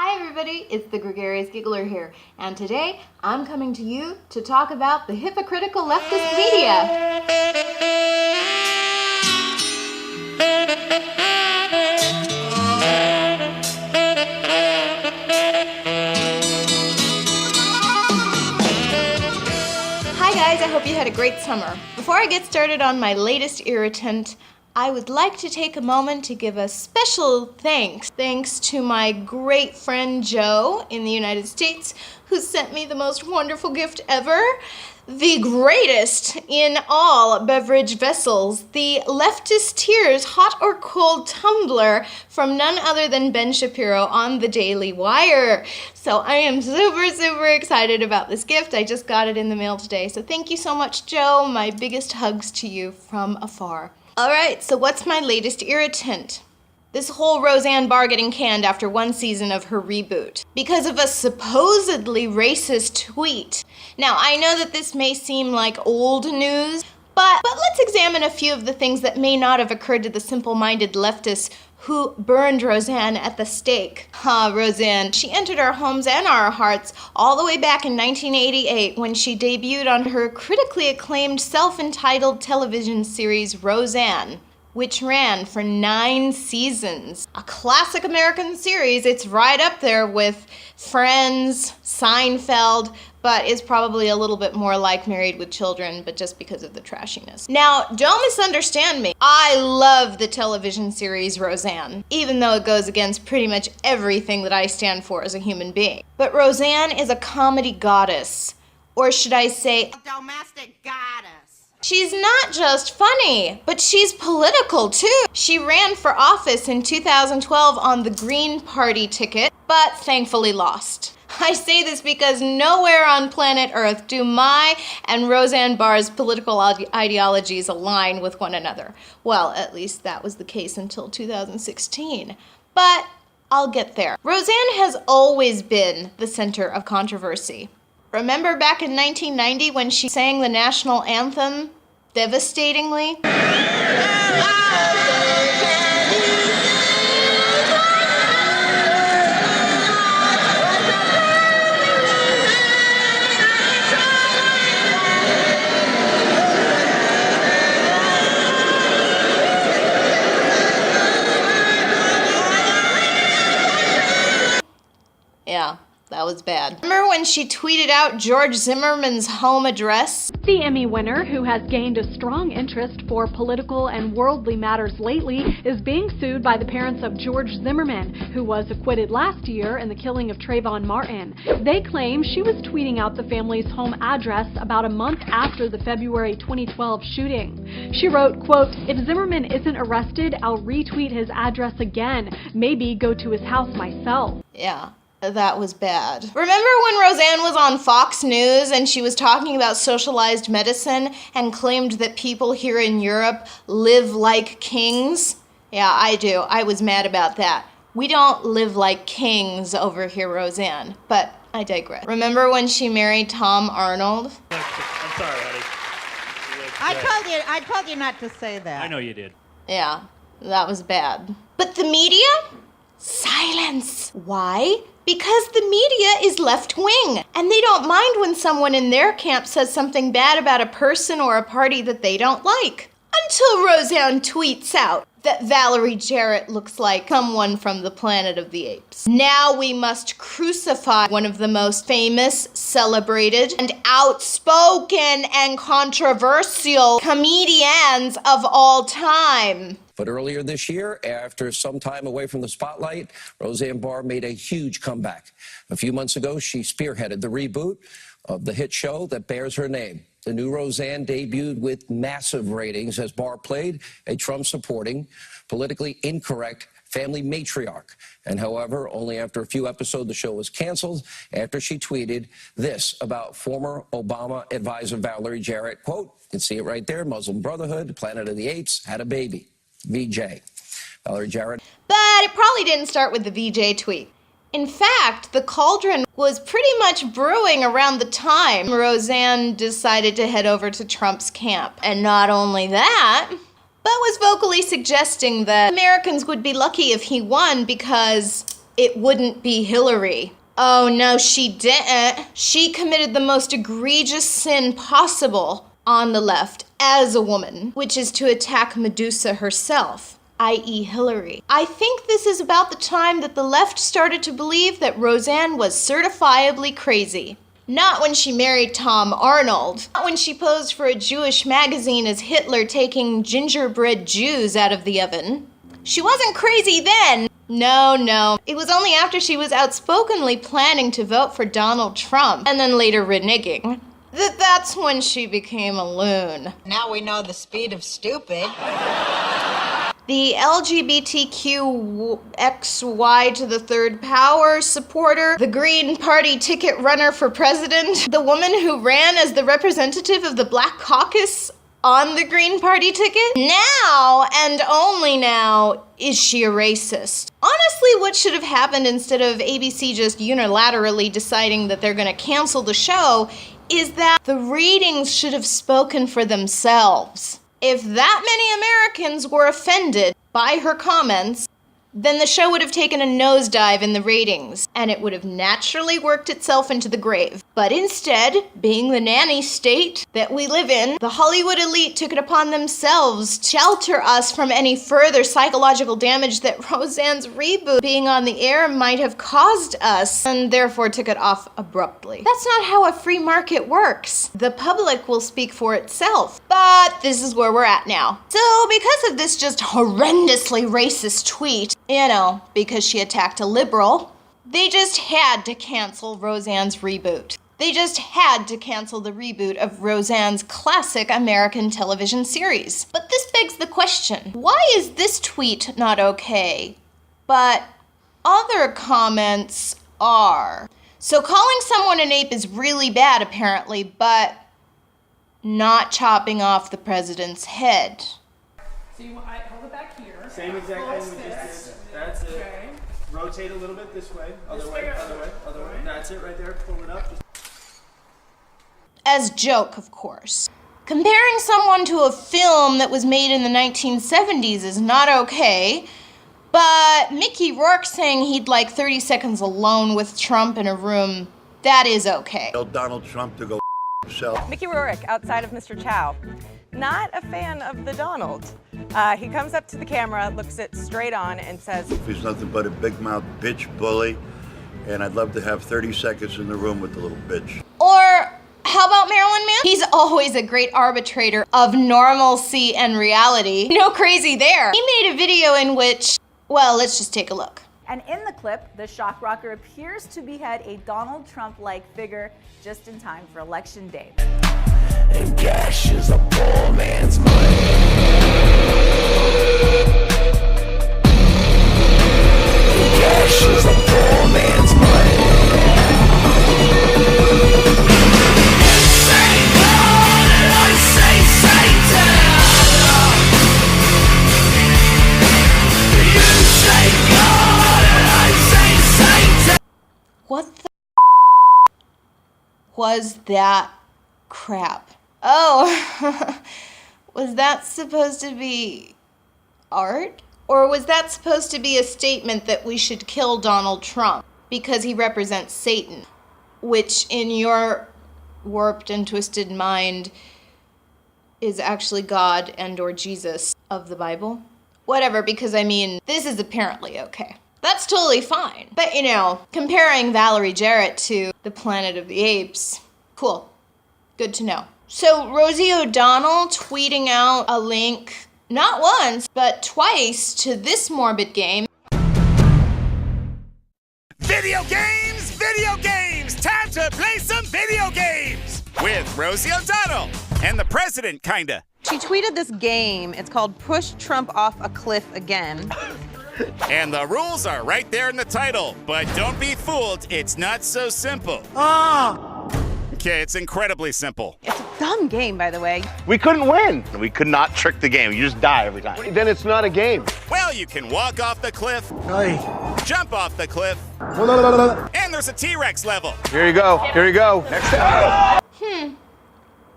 Hi everybody, it's the Gregarious Giggler here, and today I'm coming to you to talk about the hypocritical leftist media. Hi guys, I hope you had a great summer. Before I get started on my latest irritant, I would like to take a moment to give a special thanks to my great friend Joe in the United States, who sent me the most wonderful gift ever. The greatest in all beverage vessels, the Leftist Tears hot or cold tumbler from none other than Ben Shapiro on the Daily Wire. So I am super excited about this gift. I just got it in the mail today. So thank you so much, Joe. My biggest hugs to you from afar. Alright, so what's my latest irritant? This whole Roseanne Barr getting canned after one season of her reboot because of a supposedly racist tweet. Now, I know that this may seem like old news, but let's examine a few of the things that may not have occurred to the simple-minded leftists who burned Roseanne at the stake. Roseanne. She entered our homes and our hearts all the way back in 1988 when she debuted on her critically acclaimed self-entitled television series Roseanne, which ran for 9 seasons. A classic American series. It's right up there with Friends, Seinfeld, but is probably a little bit more like Married with Children, but just because of the trashiness. Now, don't misunderstand me. I love the television series Roseanne, even though it goes against pretty much everything that I stand for as a human being. But Roseanne is a comedy goddess, or should I say, a domestic goddess. She's not just funny, but she's political too. She ran for office in 2012 on the Green Party ticket, but thankfully lost. I say this because nowhere on planet Earth do my and Roseanne Barr's political ideologies align with one another. Well, at least that was the case until 2016. But I'll get there. Roseanne has always been the center of controversy. Remember back in 1990 when she sang the national anthem devastatingly? Yeah, that was bad. Remember when she tweeted out George Zimmerman's home address? The Emmy winner, who has gained a strong interest for political and worldly matters lately, is being sued by the parents of George Zimmerman, who was acquitted last year in the killing of Trayvon Martin. They claim she was tweeting out the family's home address about a month after the February 2012 shooting. She wrote, quote, "If Zimmerman isn't arrested, I'll retweet his address again. Maybe go to his house myself." Yeah. That was bad. Remember when Roseanne was on Fox News and she was talking about socialized medicine and claimed that people here in Europe live like kings? Yeah, I do. I was mad about that. We don't live like kings over here, Roseanne, but I digress. Remember when she married Tom Arnold? I'm sorry, honey. I told you not to say that. I know you did. Yeah, that was bad. But the media? Silence. Why? Because the media is left-wing, and they don't mind when someone in their camp says something bad about a person or a party that they don't like. Until Roseanne tweets out that Valerie Jarrett looks like someone from the Planet of the Apes. Now we must crucify one of the most famous, celebrated, and outspoken and controversial comedians of all time. But earlier this year, after some time away from the spotlight, Roseanne Barr made a huge comeback. A few months ago, she spearheaded the reboot of the hit show that bears her name. The new Roseanne debuted with massive ratings as Barr played a Trump-supporting, politically incorrect family matriarch. And however, only after a few episodes, the show was canceled after she tweeted this about former Obama advisor Valerie Jarrett, quote, you can see it right there, Muslim Brotherhood, Planet of the Apes, had a baby. VJ. Valerie Jarrett. But it probably didn't start with the VJ tweet. In fact, the cauldron was pretty much brewing around the time Roseanne decided to head over to Trump's camp. And not only that, but was vocally suggesting that Americans would be lucky if he won because it wouldn't be Hillary. Oh no, she didn't. She committed the most egregious sin possible on the left as a woman, which is to attack Medusa herself, i.e. Hillary. I think this is about the time that the left started to believe that Roseanne was certifiably crazy. Not when she married Tom Arnold. Not when she posed for a Jewish magazine as Hitler taking gingerbread Jews out of the oven. She wasn't crazy then. No. It was only after she was outspokenly planning to vote for Donald Trump, and then later reneging, that's when she became a loon. Now we know the speed of stupid. The LGBTQXY to the third power supporter, the Green Party ticket runner for president, the woman who ran as the representative of the Black Caucus on the Green Party ticket. Now, and only now, is she a racist. Honestly, what should have happened instead of ABC just unilaterally deciding that they're gonna cancel the show is that the ratings should have spoken for themselves. If that many Americans were offended by her comments, then the show would have taken a nosedive in the ratings, and it would have naturally worked itself into the grave. But instead, being the nanny state that we live in, the Hollywood elite took it upon themselves to shelter us from any further psychological damage that Roseanne's reboot being on the air might have caused us, and therefore took it off abruptly. That's not how a free market works. The public will speak for itself. But this is where we're at now. So because of this just horrendously racist tweet, because she attacked a liberal, they just had to cancel Roseanne's reboot. They just had to cancel the reboot of Roseanne's classic American television series. But this begs the question, why is this tweet not okay, but other comments are? So calling someone an ape is really bad apparently, but not chopping off the president's head. So you I hold it back here. Same exact thing we just did. That's it. Okay. Rotate a little bit this way. Other way. That's it right there. Pull it up. As joke, of course. Comparing someone to a film that was made in the 1970s is not okay, but Mickey Rourke saying he'd like 30 seconds alone with Trump in a room, that is okay. Tell Donald Trump to go himself. Mickey Rourke, outside of Mr. Chow. Not a fan of the Donald. He comes up to the camera, looks it straight on, and says, He's nothing but a big mouth bitch bully, and I'd love to have 30 seconds in the room with the little bitch. Or how about Marilyn Manson? He's always a great arbitrator of normalcy and reality. No crazy there. He made a video in which, well, let's just take a look. And in the clip, the shock rocker appears to behead a Donald Trump-like figure just in time for Election Day. And cash is a poor man's money. Cash is a poor man's money. You say God and I say Satan. You say God and I say Satan. What the was that crap? Oh, was that supposed to be art? Or was that supposed to be a statement that we should kill Donald Trump because he represents Satan, which in your warped and twisted mind is actually God and or Jesus of the Bible? Whatever, because I mean, this is apparently okay. That's totally fine. But comparing Valerie Jarrett to the Planet of the Apes, cool. Good to know. So Rosie O'Donnell tweeting out a link, not once, but twice, to this morbid game. Video games, video games! Time to play some video games! With Rosie O'Donnell and the president, kinda. she tweeted this game. It's called Push Trump Off a Cliff Again. And the rules are right there in the title. But don't be fooled, it's not so simple. Okay, it's incredibly simple. It's a dumb game, by the way. We couldn't win. We could not trick the game. You just die every time. Then it's not a game. Well, you can walk off the cliff, jump off the cliff, and there's a T-Rex level. Here you go. Here you go. Next time.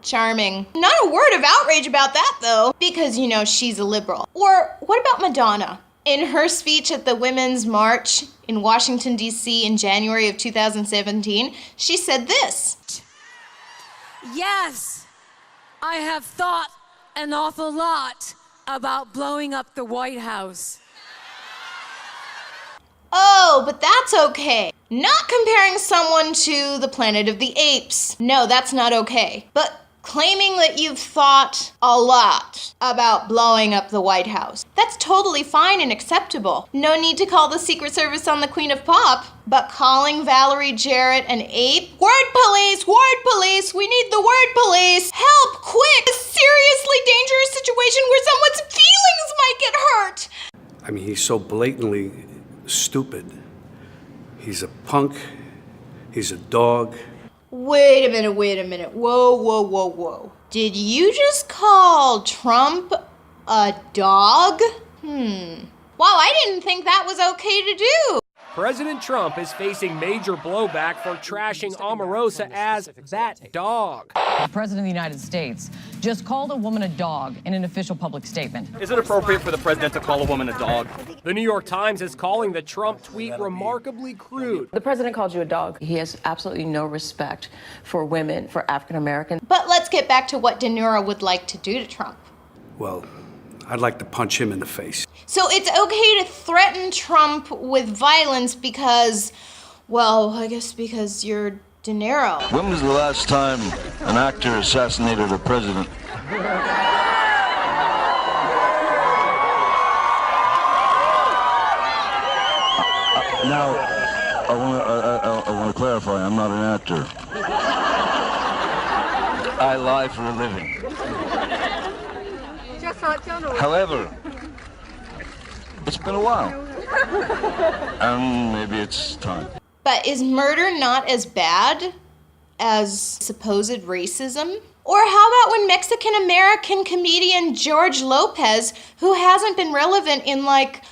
Charming. Not a word of outrage about that, though, because, she's a liberal. Or what about Madonna? In her speech at the Women's March in Washington, D.C. in January of 2017, she said this. Yes, I have thought an awful lot about blowing up the White House. Oh, but that's okay. Not comparing someone to the Planet of the Apes. No, that's not okay. But claiming that you've thought a lot about blowing up the White House. That's totally fine and acceptable. No need to call the Secret Service on the Queen of Pop. But calling Valerie Jarrett an ape? Word police! Word police! We need the word police! Help, quick! A seriously dangerous situation where someone's feelings might get hurt! I mean, he's so blatantly stupid. He's a punk. He's a dog. Wait a minute. Whoa. Did you just call Trump a dog? Wow, I didn't think that was okay to do. President Trump is facing major blowback for trashing Omarosa as that dog. The President of the United States just called a woman a dog in an official public statement. Is it appropriate for the president to call a woman a dog? The New York Times is calling the Trump tweet remarkably crude. The president called you a dog. He has absolutely no respect for women, for African Americans. But let's get back to what De Niro would like to do to Trump. Well, I'd like to punch him in the face. So it's okay to threaten Trump with violence because, well, I guess because you're De Niro. When was the last time an actor assassinated a president? Now, I want to clarify, I'm not an actor. I lie for a living. However, it's been a while. And maybe it's time. But is murder not as bad as supposed racism? Or how about when Mexican-American comedian George Lopez, who hasn't been relevant in like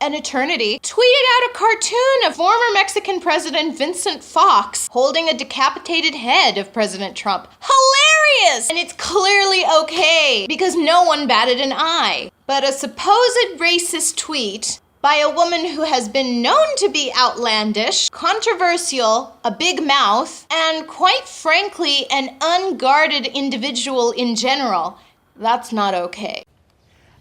an eternity, tweeted out a cartoon of former Mexican President Vincent Fox holding a decapitated head of President Trump. Hilarious! And it's clearly okay because no one batted an eye. But a supposed racist tweet by a woman who has been known to be outlandish, controversial, a big mouth, and quite frankly, an unguarded individual in general, that's not okay.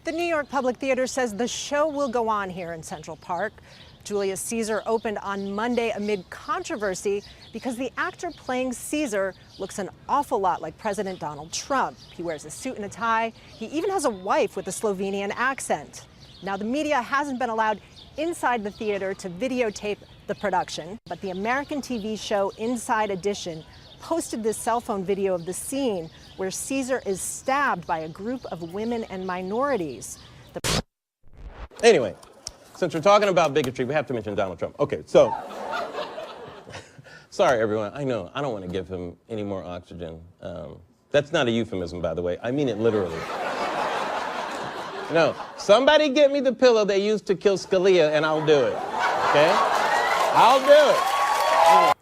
The New York Public Theater says the show will go on here in Central Park. Julius Caesar opened on Monday amid controversy because the actor playing Caesar looks an awful lot like President Donald Trump. He wears a suit and a tie. He even has a wife with a Slovenian accent. Now, the media hasn't been allowed inside the theater to videotape the production, but the American TV show Inside Edition posted this cell phone video of the scene where Caesar is stabbed by a group of women and minorities. Anyway, since we're talking about bigotry, we have to mention Donald Trump. Okay, so, sorry everyone, I know, I don't want to give him any more oxygen. That's not a euphemism, by the way, I mean it literally. No, somebody get me the pillow they used to kill Scalia and I'll do it, okay? I'll do it.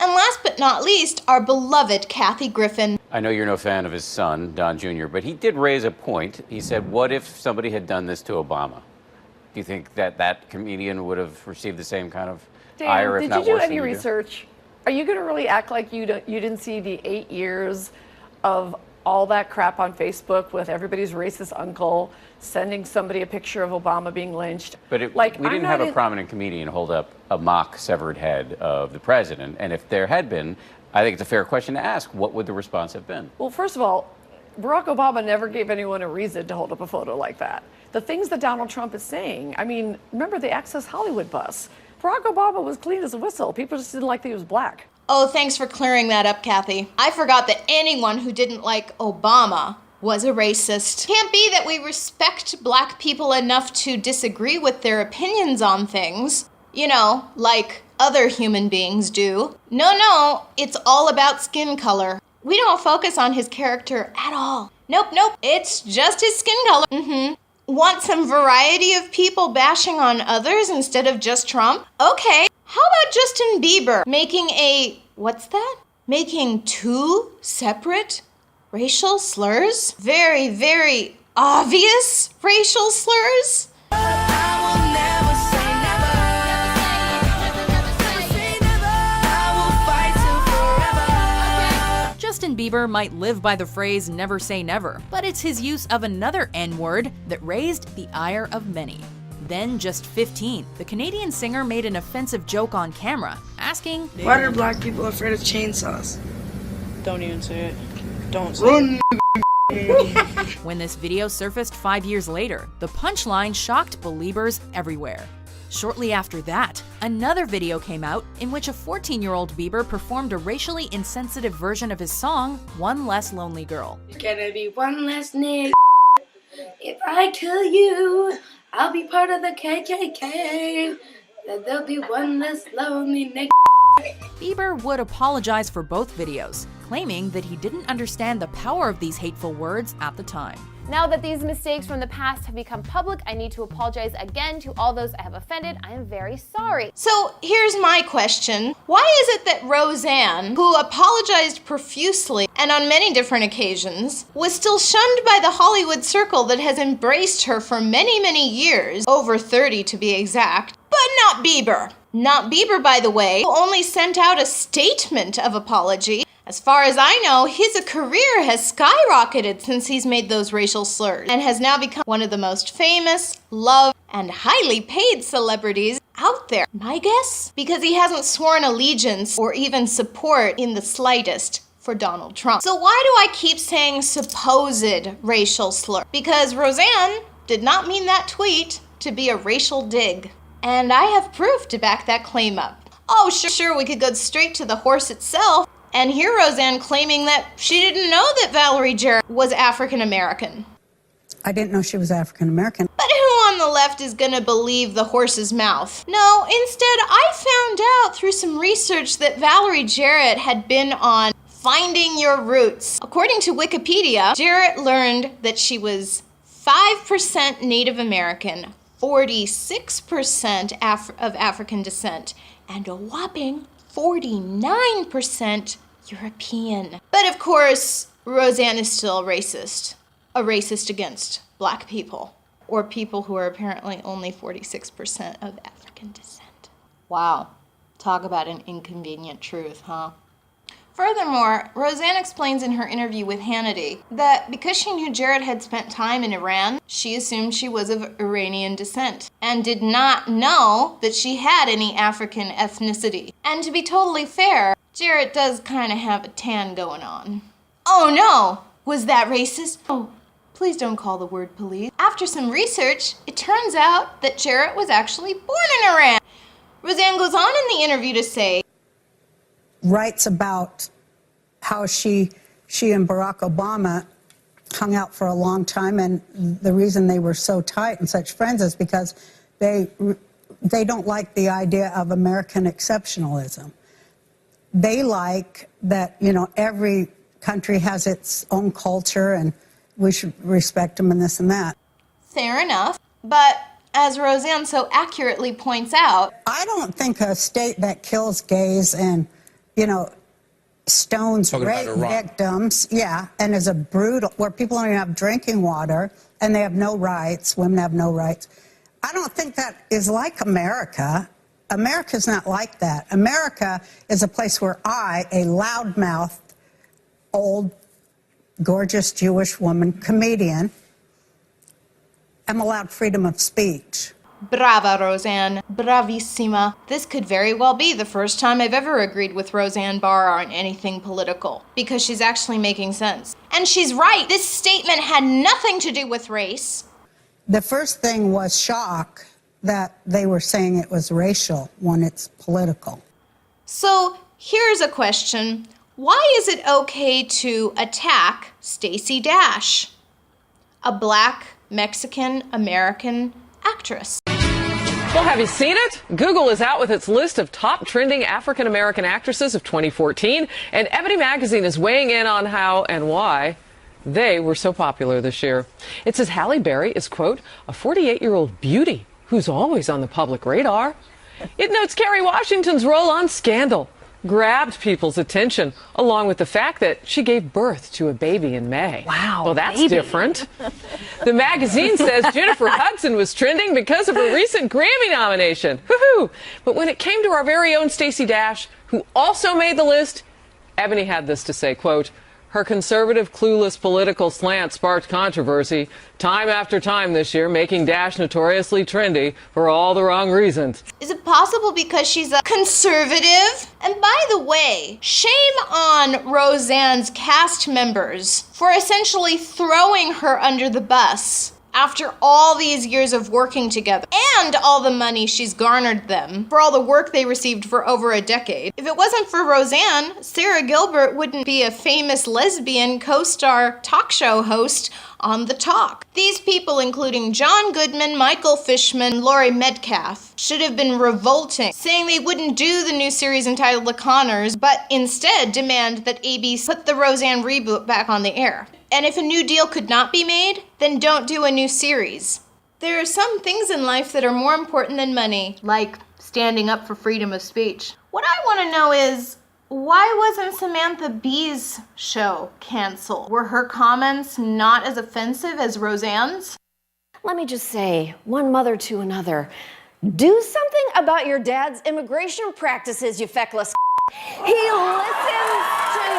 And last but not least, our beloved Kathy Griffin. I know you're no fan of his son, Don Jr., but he did raise a point. He said, what if somebody had done this to Obama? Do you think that that comedian would have received the same kind of ire, if not worse? Did you do any research? Are you going to really act like you didn't see the 8 years of all that crap on Facebook with everybody's racist uncle sending somebody a picture of Obama being lynched? But we didn't have a prominent comedian hold up a mock severed head of the president. And if there had been, I think it's a fair question to ask, what would the response have been? Well, first of all, Barack Obama never gave anyone a reason to hold up a photo like that. The things that Donald Trump is saying, I mean, remember the Access Hollywood bus? Barack Obama was clean as a whistle. People just didn't like that he was black. Oh, thanks for clearing that up, Kathy. I forgot that anyone who didn't like Obama was a racist. Can't be that we respect black people enough to disagree with their opinions on things, you know, like other human beings do. No, it's all about skin color. We don't focus on his character at all. Nope, it's just his skin color. Want some variety of people bashing on others instead of just Trump? Okay. How about Justin Bieber making two separate racial slurs? Very, very obvious racial slurs? I will never Justin Bieber might live by the phrase never say never, but it's his use of another N-word that raised the ire of many. Then, just 15, the Canadian singer made an offensive joke on camera, asking, "Why are black people afraid of chainsaws?" Don't even say it. Don't say it. When this video surfaced 5 years later, the punchline shocked Beliebers everywhere. Shortly after that, another video came out in which a 14-year-old Bieber performed a racially insensitive version of his song, One Less Lonely Girl. Gonna be one less nigga. If I kill you, I'll be part of the KKK. Then there'll be one less lonely nigga. Bieber would apologize for both videos, claiming that he didn't understand the power of these hateful words at the time. Now that these mistakes from the past have become public, I need to apologize again to all those I have offended. I am very sorry. So here's my question. Why is it that Roseanne, who apologized profusely and on many different occasions, was still shunned by the Hollywood circle that has embraced her for many, many years, over 30 to be exact, but not Bieber? Not Bieber, by the way, who only sent out a statement of apology. As far as I know, his career has skyrocketed since he's made those racial slurs and has now become one of the most famous, loved, and highly paid celebrities out there. My guess? Because he hasn't sworn allegiance or even support in the slightest for Donald Trump. So why do I keep saying supposed racial slur? Because Roseanne did not mean that tweet to be a racial dig. And I have proof to back that claim up. Oh, sure, we could go straight to the horse itself and hear Roseanne claiming that she didn't know that Valerie Jarrett was African American. I didn't know she was African American. But who on the left is gonna believe the horse's mouth? No, instead, I found out through some research that Valerie Jarrett had been on Finding Your Roots. According to Wikipedia, Jarrett learned that she was 5% Native American, 46% of African descent, and a whopping 49% European. But of course, Roseanne is still a racist against black people, or people who are apparently only 46% of African descent. Wow, talk about an inconvenient truth, huh? Furthermore, Roseanne explains in her interview with Hannity that because she knew Jarrett had spent time in Iran, she assumed she was of Iranian descent and did not know that she had any African ethnicity. And to be totally fair, Jarrett does kind of have a tan going on. Oh no! Was that racist? Oh, please don't call the word police. After some research, it turns out that Jarrett was actually born in Iran. Roseanne goes on in the interview to say, writes about how she and Barack Obama hung out for a long time, and the reason they were so tight and such friends is because they don't like the idea of American exceptionalism. They like that, you know, every country has its own culture and we should respect them and this and that. Fair enough, but as Roseanne so accurately points out, I don't think a state that kills gays and, you know, stones rape victims, and is a brutal, where people don't even have drinking water and they have no rights, women have no rights. I don't think that is like America. America's not like that. America is a place where I, a loudmouthed, old, gorgeous Jewish woman, comedian, am allowed freedom of speech. Brava, Roseanne. Bravissima. This could very well be the first time I've ever agreed with Roseanne Barr on anything political, because she's actually making sense. And she's right. This statement had nothing to do with race. The first thing was shock that they were saying it was racial when it's political. So here's a question. Why is it okay to attack Stacey Dash, a black Mexican American actress? Well, have you seen it? Google is out with its list of top trending African-American actresses of 2014, and Ebony Magazine is weighing in on how and why they were so popular this year. It says Halle Berry is, quote, a 48-year-old beauty who's always on the public radar. It notes Kerry Washington's role on Scandal grabbed people's attention, along with the fact that she gave birth to a baby in May. Wow. Well, that's different. The magazine says Jennifer Hudson was trending because of her recent Grammy nomination. Woohoo! But when it came to our very own Stacey Dash, who also made the list, Ebony had this to say, quote, Her conservative, clueless political slant sparked controversy time after time this year, making Dash notoriously trendy for all the wrong reasons. Is it possible because she's a conservative? And by the way, shame on Roseanne's cast members for essentially throwing her under the bus after all these years of working together and all the money she's garnered them for all the work they received for over a decade. If it wasn't for Roseanne, Sarah Gilbert wouldn't be a famous lesbian co-star talk show host on The Talk. These people, including John Goodman, Michael Fishman, Laurie Metcalf, should have been revolting, saying they wouldn't do the new series entitled The Conners, but instead demand that ABC put the Roseanne reboot back on the air. And if a new deal could not be made, then don't do a new series. There are some things in life that are more important than money, like standing up for freedom of speech. What I want to know is, why wasn't Samantha Bee's show canceled? Were her comments not as offensive as Roseanne's? Let me just say, one mother to another, do something about your dad's immigration practices, you feckless. He listens to you.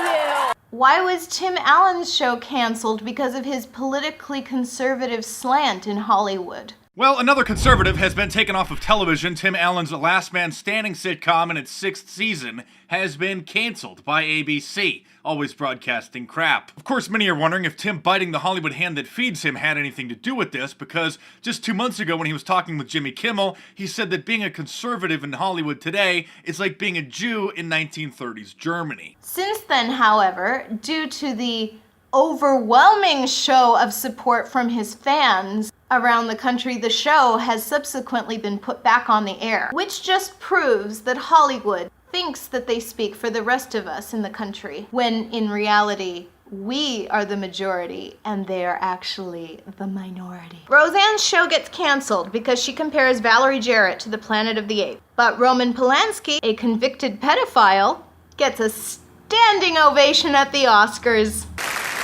Why was Tim Allen's show canceled because of his politically conservative slant in Hollywood? Well, another conservative has been taken off of television. Tim Allen's Last Man Standing sitcom in its 6th season has been canceled by ABC, always broadcasting crap. Of course, many are wondering if Tim biting the Hollywood hand that feeds him had anything to do with this, because just 2 months ago when he was talking with Jimmy Kimmel, he said that being a conservative in Hollywood today is like being a Jew in 1930s Germany. Since then, however, due to the overwhelming show of support from his fans around the country, the show has subsequently been put back on the air, which just proves that Hollywood thinks that they speak for the rest of us in the country, when in reality, we are the majority and they are actually the minority. Roseanne's show gets canceled because she compares Valerie Jarrett to the Planet of the Apes. But Roman Polanski, a convicted pedophile, gets a standing ovation at the Oscars.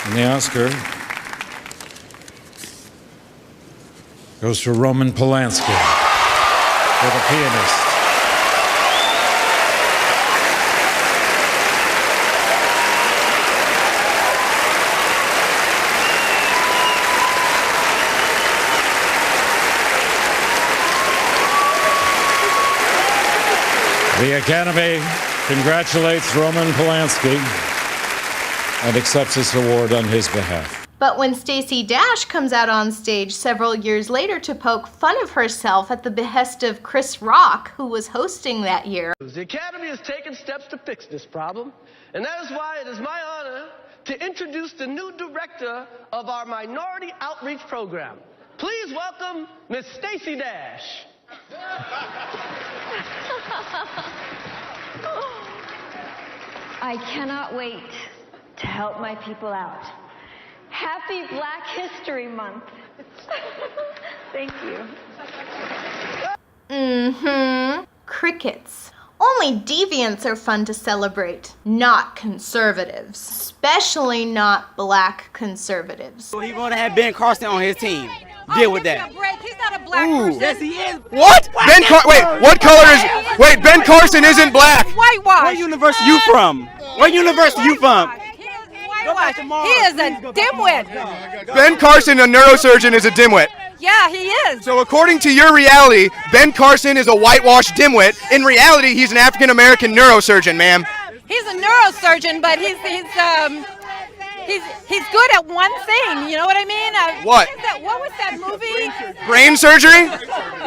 And the Oscar goes to Roman Polanski for The Pianist. The Academy congratulates Roman Polanski and accepts this award on his behalf. But when Stacey Dash comes out on stage several years later to poke fun of herself at the behest of Chris Rock, who was hosting that year, the Academy has taken steps to fix this problem, and that is why it is my honor to introduce the new director of our Minority Outreach Program. Please welcome Miss Stacey Dash. I cannot wait to help my people out. Happy Black History Month. Thank you. Crickets. Only deviants are fun to celebrate, not conservatives. Especially not black conservatives. So he want to have Ben Carson on his team. Deal with that. He's not a black person. Yes, he is. What? Wait, what color is... Wait, Ben Carson isn't black. Whitewash. What university you from? What university you from? He is a dimwit. Ben Carson, a neurosurgeon, is a dimwit. Yeah, he is. So according to your reality, Ben Carson is a whitewashed dimwit. In reality, he's an African-American neurosurgeon, ma'am. He's a neurosurgeon, but he's good at one thing. You know what I mean? What? What was that movie? Brain surgery?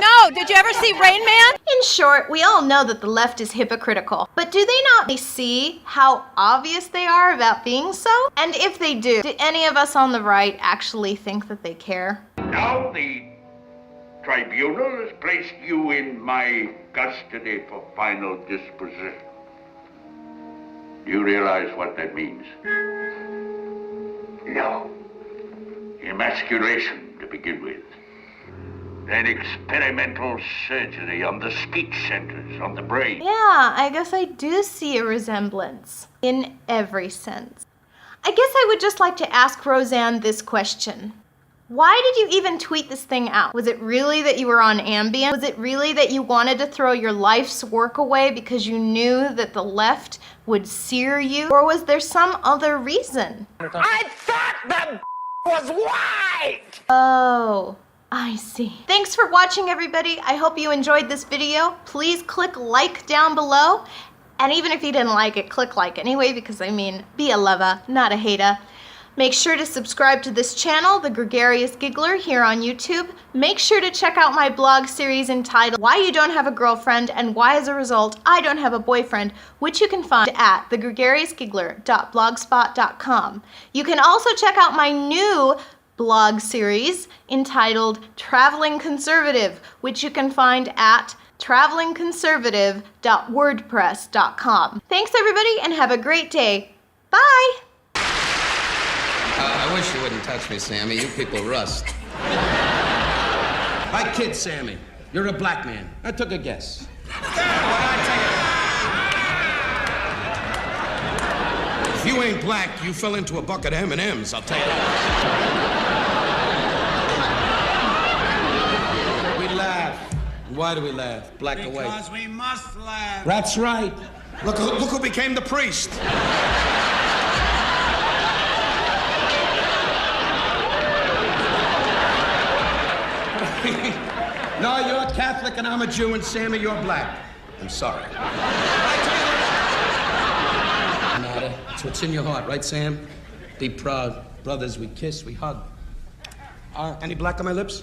No. Did you ever see Rain Man? In short, we all know that the left is hypocritical. But do they not see how obvious they are about being so? And if they do any of us on the right actually think that they care? Now the tribunal has placed you in my custody for final disposition. Do you realize what that means? No. Emasculation to begin with. Then experimental surgery on the speech centers, on the brain. Yeah, I guess I do see a resemblance. In every sense. I guess I would just like to ask Roseanne this question. Why did you even tweet this thing out? Was it really that you were on Ambien? Was it really that you wanted to throw your life's work away because you knew that the left would sear you? Or was there some other reason? I thought that was white! Oh, I see. Thanks for watching, everybody. I hope you enjoyed this video. Please click like down below. And even if you didn't like it, click like anyway, because I mean, be a lover, not a hater. Make sure to subscribe to this channel, The Gregarious Giggler, here on YouTube. Make sure to check out my blog series entitled Why You Don't Have a Girlfriend and Why as a Result I Don't Have a Boyfriend, which you can find at thegregariousgiggler.blogspot.com. You can also check out my new blog series entitled Traveling Conservative, which you can find at travelingconservative.wordpress.com. Thanks everybody and have a great day. Bye! I wish you wouldn't touch me, Sammy. You people rust. I kid, Sammy. You're a black man. I took a guess. If you ain't black, you fell into a bucket of M&Ms, I'll tell you that. We laugh. Why do we laugh? Black or white? Because we must laugh. That's right. Look who became the priest. No, you're Catholic and I'm a Jew, and Sammy, you're black. I'm sorry. Nada. It's what's in your heart, right, Sam? Be proud. Brothers, we kiss, we hug. Any black on my lips?